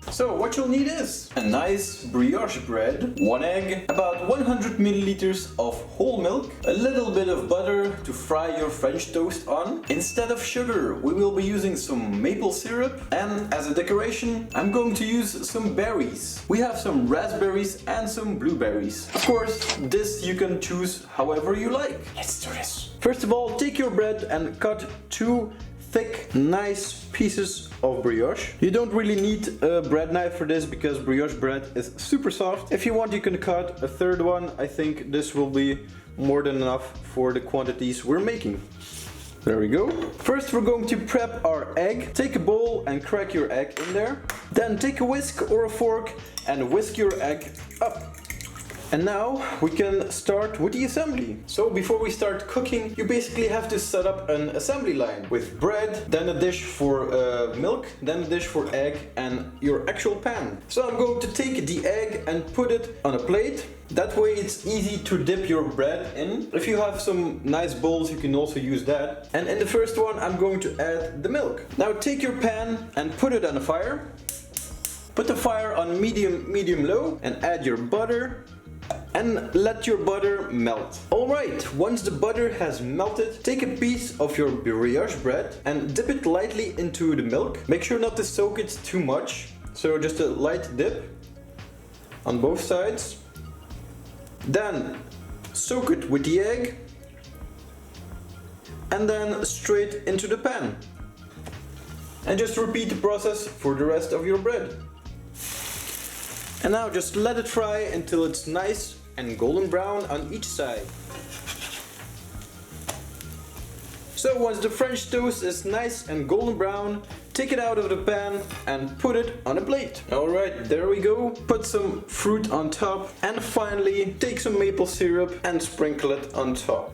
So what you'll need is a nice brioche bread, 1 egg, about 100 milliliters of whole milk, a little bit of butter to fry your French toast on. Instead of sugar, we will be using some maple syrup, and as a decoration, I'm going to use some berries. We have some raspberries and some blueberries. Of course, this you can choose however you like. Let's do this. First of all, take your bread and cut 2 thick, nice pieces of brioche. You don't really need a bread knife for this because brioche bread is super soft. If you want, you can cut a third one. I think this will be more than enough for the quantities we're making. There we go. First we're going to prep our egg. Take a bowl and crack your egg in there. Then take a whisk or a fork and whisk your egg up. And now we can start with the assembly. So before we start cooking, you basically have to set up an assembly line with bread, then a dish for milk, then a dish for egg, and your actual pan. So I'm going to take the egg and put it on a plate. That way it's easy to dip your bread in. If you have some nice bowls, you can also use that. And in the first one, I'm going to add the milk. Now take your pan and put it on the fire. Put the fire on medium-low and add your butter. And let your butter melt. Alright, once the butter has melted, take a piece of your brioche bread and dip it lightly into the milk. Make sure not to soak it too much, so just a light dip on both sides. Then soak it with the egg and then straight into the pan. And just repeat the process for the rest of your bread. And now just let it fry until it's nice and golden brown on each side. So once the French toast is nice and golden brown, take it out of the pan and put it on a plate. Alright, there we go. Put some fruit on top and finally take some maple syrup and sprinkle it on top.